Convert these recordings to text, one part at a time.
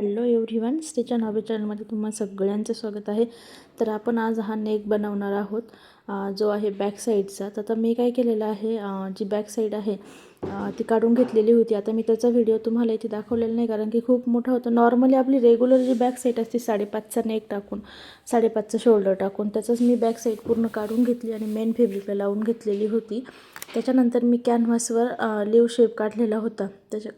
Hello everyone, stitch and hobby चॅनलमध्ये तुम्हा सगळ्यांचं स्वागत आहे. तर आपण आज हा नेक बनवणार आहोत जो आहे बॅक साईडचा. तर आता मी काय केलेलं आहे, जी बॅक साईड आहे ती काढून घेतलेली होती. आता मी त्याचा व्हिडिओ तुम्हाला इथे दाखवलेला नाही कारण की खूप मोठा होता. नॉर्मली आपली रेग्युलर जी बॅक साईड असते 5.5चा नेक टाकून 5.5चा शोल्डर टाकून त्याचंच मी बॅक साईड पूर्ण काढून घेतली आणि मेन फॅब्रिकला लावून घेतलेली होती. त्याच्यानंतर मी कॅनव्हासवर लिव्ह शेप काढलेला होता.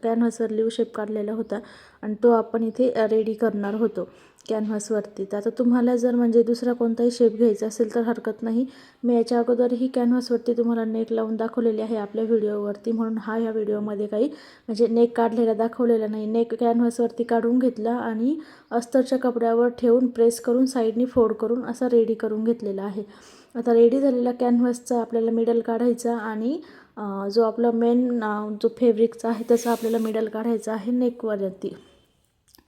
कॅनव्हासवर लिव्ह शेप काढलेला होता आणि तो आपण इथे रेडी करणार होतो कॅनव्हासवरती. तर आता तुम्हाला जर म्हणजे दुसरा कोणताही शेप घ्यायचा असेल तर हरकत नाही. मी याच्या अगोदरही कॅनव्हासवरती तुम्हाला नेक लावून दाखवलेली आहे आपल्या व्हिडिओवरती, म्हणून ह्या व्हिडिओमध्ये काही म्हणजे नेक काढलेला दाखवलेला नाही. नेक कॅनव्हासवरती काढून घेतला आणि अस्तरच्या कपड्यावर ठेवून प्रेस करून साईडनी फोल्ड करून असा रेडी करून घेतलेला आहे. आता रेडी झालेला कॅनव्हासचा आपल्याला मिडल काढायचा आणि जो आपला मेन जो फॅब्रिकचा आहे त्याचा आपल्याला मिडल काढायचा आहे नेकवरती.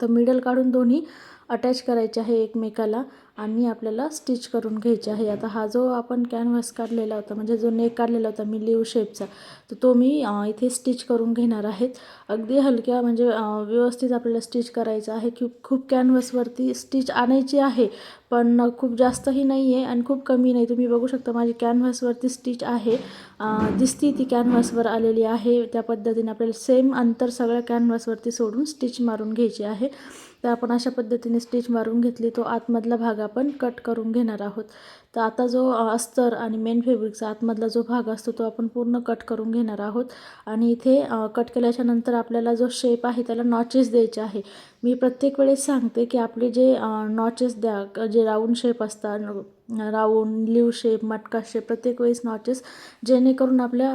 तर मिडल काढून दोन्ही अटॅच करायचे आहे एकमेकाला आणि आपल्याला स्टिच करून घ्यायचे आहे. आता हा जो आपण कॅनव्हास काढलेला होता म्हणजे जो नेक काढलेला होता मी लिव्ह शेपचा, तर तो मी इथे स्टिच करून घेणार आहेत. अगदी हलक्या म्हणजे व्यवस्थित आपल्याला स्टिच करायचं आहे. खूप कॅनव्हासवरती स्टिच आणायची आहे पण खूप जास्तही नाही आहे आणि खूप कमी नाही. तुम्ही बघू शकता माझी कॅनव्हासवरती स्टिच आहे, दिसती ती कॅनव्हासवर आलेली आहे. त्या पद्धतीने आपल्याला सेम अंतर सगळ्या कॅनव्हासवरती सोडून स्टिच मारून घ्यायची आहे. तर आपण अशा पद्धतीने स्टिच मारून घेतली. तो आतमधला भाग आपण कट करून घेणार आहोत. तर आता जो अस्तर आणि मेन फॅब्रिकचा आतमधला जो भाग असतो तो आपण पूर्ण कट करून घेणार आहोत. आणि इथे कट केल्याच्या नंतर आपल्याला जो शेप आहे त्याला नॉचेस द्यायचे आहे. मी प्रत्येक वेळेस सांगते की आपले जे नॉचेस द्या, जे राऊंड शेप असतात, राऊंड लिव्ह शेप मटका शेप, प्रत्येक वेळेस नॉचेस, जेणेकरून आपल्या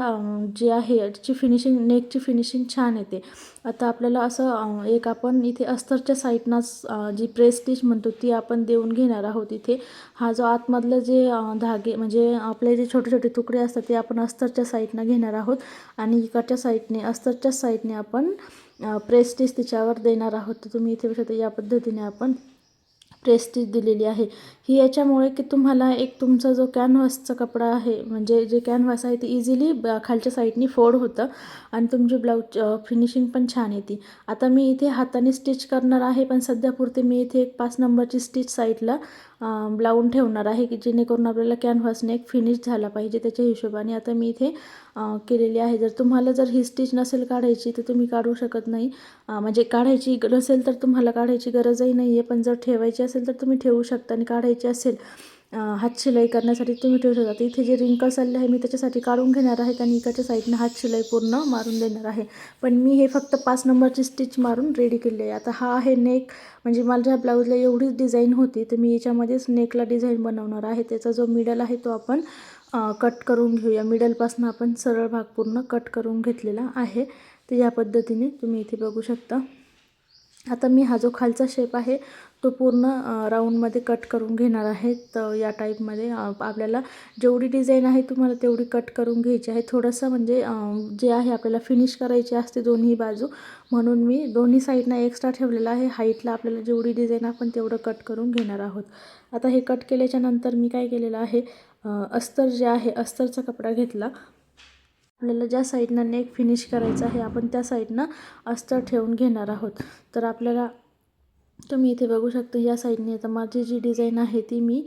जे आहे याची फिनिशिंग नेकची फिनिशिंग छान येते. आता आपल्याला असं एक आपण इथे अस्तरच्या साईडनाच जी प्रेस स्टिच म्हणतो ती आपण देऊन घेणार आहोत. इथे हा जो आतमधलं जे धागे म्हणजे आपले जे छोटे छोटे तुकडे असतात ते आपण अस्तरच्या साईडनं घेणार आहोत आणि इकडच्या साईडने अस्तरच्या साईडने आपण प्रेस स्टिच तिच्यावर देणार आहोत. तर तुम्ही इथे बघू शकता या पद्धतीने आपण प्रेस स्टिच दिलेली आहे. ही याच्यामुळे की तुम्हाला एक तुमचा जो कॅनव्हासचा कपडा आहे म्हणजे जे कॅनव्हास आहे ते इझिली खालच्या साईडनी फोल्ड होतं आणि तुमची ब्लाऊज फिनिशिंग पण छान येते. आता मी इथे हाताने स्टिच करणार आहे पण सध्यापुरते मी इथे एक 5 नंबरची स्टिच साईडला लावून ठेवणार आहे की जेणेकरून आपल्याला कॅनव्हासने एक फिनिश झाला पाहिजे त्याच्या हिशोबाने. आता मी इथे केलेली आहे. जर तुम्हाला जर ही स्टिच नसेल काढायची तर तुम्ही काढू शकत नाही, म्हणजे काढायची नसेल तर तुम्हाला काढायची गरजही नाही आहे. पण जर ठेवायची असेल तर तुम्ही ठेवू शकता आणि काढायची असेल हातशिलाई करण्यासाठी तुम्ही ठेवू शकता. तर इथे जे रिंकल्स आले आहे मी त्याच्यासाठी काढून घेणार आहेत आणि इकडच्या साईडनं हातशिलाई पूर्ण मारून देणार आहे. पण मी हे फक्त 5 नंबरची स्टिच मारून रेडी केली आहे. आता हा आहे नेक, म्हणजे माझ्या ब्लाऊजला एवढीच डिझाईन होती तर मी याच्यामध्येच नेकला डिझाईन बनवणार आहे. त्याचा जो मिडल आहे तो आपण कट करून घेऊया. मिडलपासून आपण सरळ भाग पूर्ण कट करून घेतलेला आहे. तर या पद्धतीने तुम्ही इथे बघू शकता. आता मी हा जो खालचा शेप आहे तो पूर्ण राऊंडमध्ये कट करून घेणार आहे. तर या टाईपमध्ये आपल्याला जेवढी डिझाईन आहे तुम्हाला तेवढी कट करून घ्यायची आहे. थोडंसं म्हणजे जे आहे आपल्याला फिनिश करायची असते दोन्ही बाजू, म्हणून मी दोन्ही साईडनं एक्स्ट्रा ठेवलेलं आहे. हाईटला आपल्याला जेवढी डिझाईन आपण तेवढं कट करून घेणार आहोत. आता हे कट केल्याच्या नंतर मी काय केलेलं आहे, अस्तर जे आहे अस्तरचा कपडा घेतला. आपल्याला ज्या साईडनं नेक फिनिश करायचं आहे आपण त्या साईडनं अस्तर ठेवून घेणार आहोत. तर आपल्याला तुम्ही इथे बघू शकता या साईडने आता माझी जी डिझाईन आहे ती मी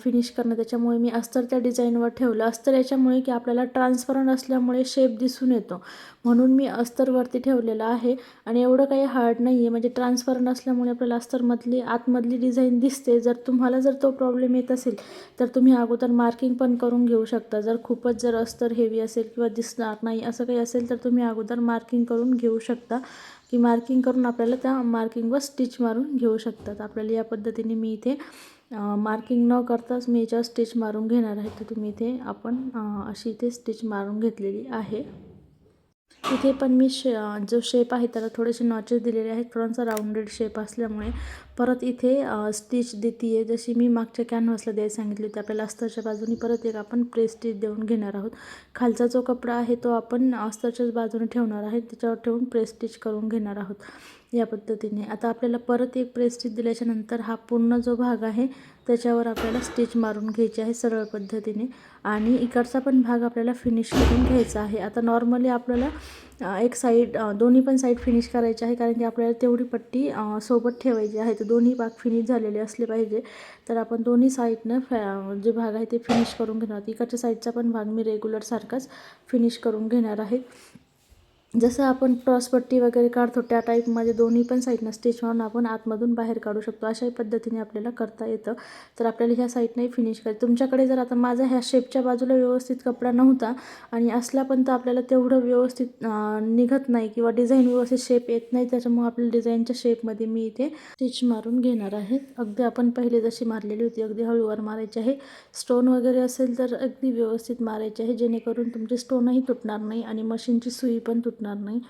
फिनिश करणार, त्याच्यामुळे मी अस्तर त्या डिझाईनवर ठेवलं. अस्तर याच्यामुळे की आपल्याला ट्रान्सपरंट असल्यामुळे शेप दिसून येतो म्हणून मी अस्तरवरती ठेवलेलं आहे. आणि एवढं काही हार्ड नाही आहे, म्हणजे ट्रान्सपरंट असल्यामुळे आपल्याला अस्तरमधली आतमधली डिझाईन दिसते. जर तो प्रॉब्लेम येत असेल तर तुम्ही अगोदर मार्किंग पण करून घेऊ शकता. जर अस्तर हेवी असेल किंवा दिसणार नाही असं काही असेल तर तुम्ही अगोदर मार्किंग करून घेऊ शकता की मार्किंग करून आपल्याला त्या मार्किंगवर स्टिच मारून घेऊ शकतात. आपल्याला या पद्धतीने मी इथे मार्किंग न करताच मी याच्यावर स्टिच मारून घेणार आहे. तर तुम्ही इथे आपण अशी इथे स्टिच मारून घेतलेली आहे. इथे पण मी जो शेप आहे त्याला थोडेसे नॉचेस दिलेले आहेत, थोडासा राऊंडेड शेप असल्यामुळे. परत इथे स्टिच देते आहे जशी मी मागच्या कॅनव्हासला द्यायला सांगितली होती. आपल्याला अस्तरच्या बाजूनी परत एक आपण प्रेस स्टिच देऊन घेणार आहोत. खालचा जो कपडा आहे तो आपण अस्तरच्याच बाजूने ठेवणार आहे, त्याच्यावर ठेवून प्रेस स्टिच करून घेणार आहोत. या पद्धतीने. आता आपल्याला परत एक प्रेस स्टिच दिल्याच्यानंतर हा पूर्ण जो भाग आहे त्याच्यावर आपल्याला स्टिच मारून घ्यायची आहे सरळ पद्धतीने आणि इकडचा पण भाग आपल्याला फिनिश करून घ्यायचा आहे. आता नॉर्मली आपल्याला एक साईड दोन्ही पण साईड फिनिश करायची आहे, कारण की आपल्याला तेवढी पट्टी सोबत ठेवायची आहे. तर दोन्ही भाग फिनिश झालेले असले पाहिजे. तर आपण दोन्ही साईडनं जे भाग आहे ते फिनिश करून घेणार. इकडच्या साईडचा पण भाग मी रेग्युलर सारखाच फिनिश करून घेणार आहे. जसं आपण क्रॉसपट्टी वगैरे काढतो त्या टाईपमध्ये दोन्ही पण साईडनं स्टिच मारून आपण आतमधून बाहेर काढू शकतो. अशाही पद्धतीने आपल्याला करता येतं. तर आपल्याला ह्या साईडनंही फिनिश करायचं. तुमच्याकडे जर आता माझा ह्या शेपच्या बाजूला व्यवस्थित कपडा नव्हता आणि असला पण तर आपल्याला तेवढं व्यवस्थित निघत नाही किंवा डिझाईन व्यवस्थित शेप येत नाही, त्याच्यामुळे आपल्याला डिझाईनच्या शेपमध्ये मी इथे स्टिच मारून घेणार आहे. अगदी आपण पहिले जशी मारलेली होती अगदी हळूवार मारायची आहे. स्टोन वगैरे असेल तर अगदी व्यवस्थित मारायचे आहे, जेणेकरून तुमचे स्टोनही तुटणार नाही आणि मशीनची सुई पण तुटणार नाही.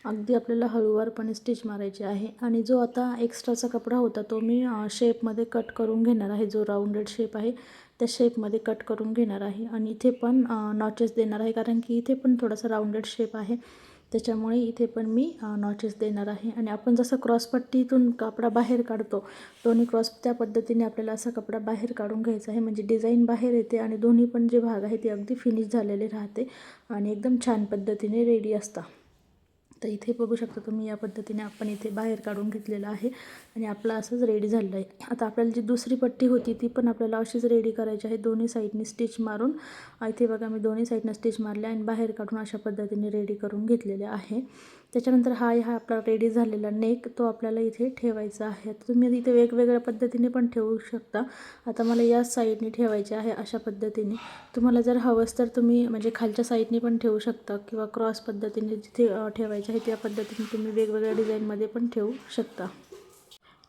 अगदी आपल्याला हळूवारपणे स्टिच मारायची आहे. आणि जो आता एक्स्ट्राचा कपडा होता तो मी शेपमध्ये कट करून घेणार आहे. जो राऊंडेड शेप आहे त्या शेपमध्ये कट करून घेणार आहे आणि इथे पण नॉचेस देणार आहे, कारण की इथे पण थोडासा राऊंडेड शेप आहे, त्याच्यामुळे इथे पण मी नॉचेस देणार आहे. आणि आपण जसं क्रॉसपट्टीतून कपडा बाहेर काढतो दोन्ही क्रॉस, त्या पद्धतीने आपल्याला असा कपडा बाहेर काढून घ्यायचा आहे, म्हणजे डिझाईन बाहेर येते आणि दोन्ही पण जे भाग आहे ते अगदी फिनिश झालेले राहते आणि एकदम छान पद्धतीने रेडी असतात. तर इथे बघू शकता तुम्ही या पद्धतीने आपण इथे बाहेर काढून घेतलेलं आहे आणि आपलं असंच रेडी झालेलं आहे. आता आपल्याला जी दुसरी पट्टी होती ती पण आपल्याला अशीच रेडी करायची आहे. दोन्ही साईडनी स्टिच मारून इथे बघा मी दोन्ही साईडनं स्टिच मारले आणि बाहेर काढून अशा पद्धतीने रेडी करून घेतलेले आहे. त्याच्यानंतर हा आपला रेडी झालेला नेक तो आपल्याला इथे ठेवायचा आहे. आता तुम्ही इथे वेगवेगळ्या पद्धतीने पण ठेवू शकता. आता मला या साईडने ठेवायचे आहे अशा पद्धतीने. तुम्हाला जर हवंच तर तुम्ही म्हणजे खालच्या साईडने पण ठेवू शकता किंवा क्रॉस पद्धतीने जिथे ठेवायचे आहे त्या पद्धतीने तुम्ही वेगवेगळ्या डिझाईनमध्ये पण ठेवू शकता.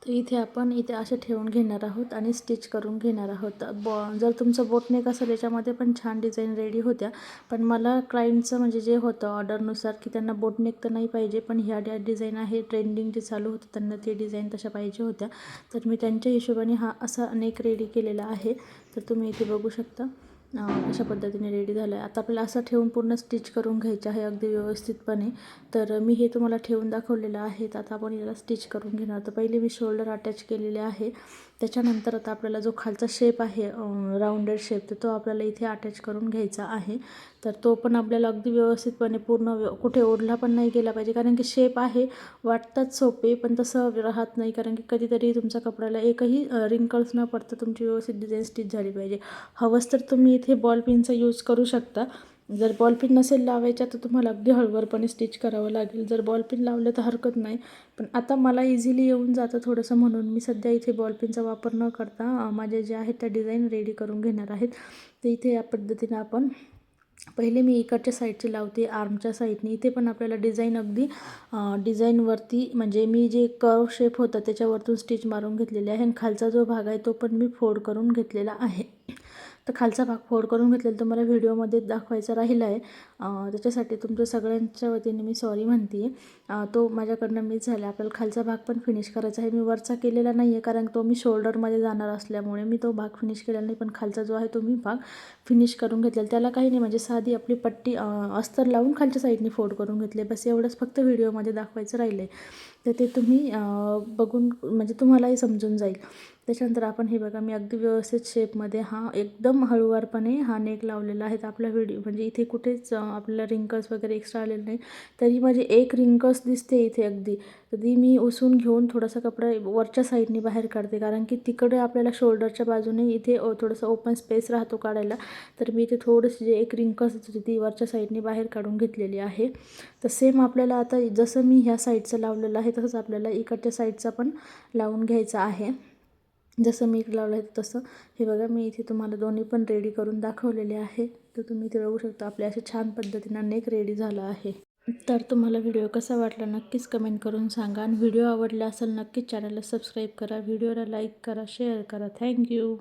तर इथे आपण असे ठेवून घेणार आहोत आणि स्टिच करून घेणार आहोत. जर तुमचं बोटनेक असेल याच्यामध्ये पण छान डिझाईन रेडी होत्या, पण मला क्लायंटचं म्हणजे जे होतं ऑर्डरनुसार की त्यांना बोटनेक तर नाही पाहिजे, पण ह्या डिझाईन आहे ट्रेंडिंग जे चालू होतं त्यांना ते डिझाईन तशा पाहिजे होत्या. तर मी त्यांच्या हिशोबाने हा असा नेक रेडी केलेला आहे. तर तुम्ही इथे बघू शकता अशा पद्धतीने रेडी झालं आहे. आता आपल्याला असं ठेवून पूर्ण स्टिच करून घ्यायचं आहे अगदी व्यवस्थितपणे. तर मी हे तुम्हाला ठेवून दाखवलेलं आहे. तर आता आपण याला स्टिच करून घेणार. तर पहिले मी शोल्डर अटॅच केलेले आहे. त्याच्यानंतर आता आपल्याला जो खालचा शेप आहे राऊंडेड शेप, तर तो आपल्याला इथे अटॅच करून घ्यायचा आहे. तर तो पण आपल्याला अगदी व्यवस्थितपणे पूर्ण कुठे ओढला पण नाही गेला पाहिजे, कारण की शेप आहे वाटतात सोपे पण तसं राहत नाही, कारण की कधीतरी तुमच्या कपड्याला एकही रिंकल्स न पडता तुमची व्यवस्थित डिझाईन स्टिच झाली पाहिजे. हवंच तर तुम्ही इथे बॉल पिनचा यूज करू शकता. जर बॉल पिन नसेल लावायच्या तर तुम्हाला अगदी हळूवारपणे स्टिच करावं लागेल. जर बॉल पिन लावलं तर हरकत नाही, पण आता मला इझिली येऊन जातं थोडंसं, म्हणून मी सध्या इथे बॉल पिनचा वापर न करता माझे जे आहेत त्या डिझाईन रेडी करून घेणार आहेत. तर इथे या पद्धतीने आपण पहिले मी इकडच्या साईडची लावते आर्मच्या साईडने. इथे पण आपल्याला डिझाईन अगदी डिझाईनवरती म्हणजे मी जे कर्व शेप होता त्याच्यावरतून स्टिच मारून घेतलेले आहे आणि खालचा जो भाग आहे तो पण मी फोल्ड करून घेतलेला आहे. तर खालचा भाग फोल्ड करून घेतलेला तो मला व्हिडिओमध्ये दाखवायचा राहिला आहे, त्याच्यासाठी तुमच्या सगळ्यांच्या वतीने मी सॉरी म्हणते आहे. तो माझ्याकडनं मिस झाला. आपल्याला खालचा भाग पण फिनिश करायचा आहे. मी वरचा केलेला नाही आहे, कारण तो मी शोल्डरमध्ये जाणार असल्यामुळे मी तो भाग फिनिश केलेला नाही, पण खालचा जो आहे तो मी भाग फिनिश करून घेतलेला. त्याला काही नाही, म्हणजे साधी आपली पट्टी अस्तर लावून खालच्या साईडने फोल्ड करून घेतले, बस एवढंच फक्त व्हिडिओमध्ये दाखवायचं राहिलं आहे. तर ते तुम्ही बघून म्हणजे तुम्हालाही समजून जाईल. त्याच्यानंतर आपण हे बघा मी अगदी व्यवस्थित शेपमध्ये एकदम हळूवारपणे नेक लावलेला आहे. तर आपला व्हिडिओ म्हणजे इथे कुठेच आपल्याला रिंकल्स वगैरे एक्स्ट्रा आलेले नाही. तरी माझी एक रिंकल्स दिसते इथे अगदी, तर ती मी उसून घेऊन थोडासा कपडा वरच्या साईडने बाहेर काढते, कारण की तिकडे आपल्याला शोल्डरच्या बाजूने इथे थोडंसं ओपन स्पेस राहतो काढायला. तर मी इथे थोडंसं जे एक रिंकल्स होती ती वरच्या साईडने बाहेर काढून घेतलेली आहे. तर सेम आपल्याला आता जसं मी ह्या साईडचं लावलेलं आहे तसंच आपल्याला इकडच्या साईडचा पण लावून घ्यायचा आहे. जसं मी लावलं आहे तसं हे बघा मी इथे तुम्हाला दोन्ही पण रेडी करून दाखवलेले आहे. तर तुम्ही इथे बघू शकता आपल्या अशा छान पद्धतीनं नेक रेडी झाला आहे. तर तुम्हाला व्हिडिओ कसा वाटला नक्कीच कमेंट करून सांगा आणि व्हिडिओ आवडला असेल नक्कीच चॅनलला सबस्क्राईब करा, व्हिडिओला लाईक करा, शेअर करा. थँक्यू.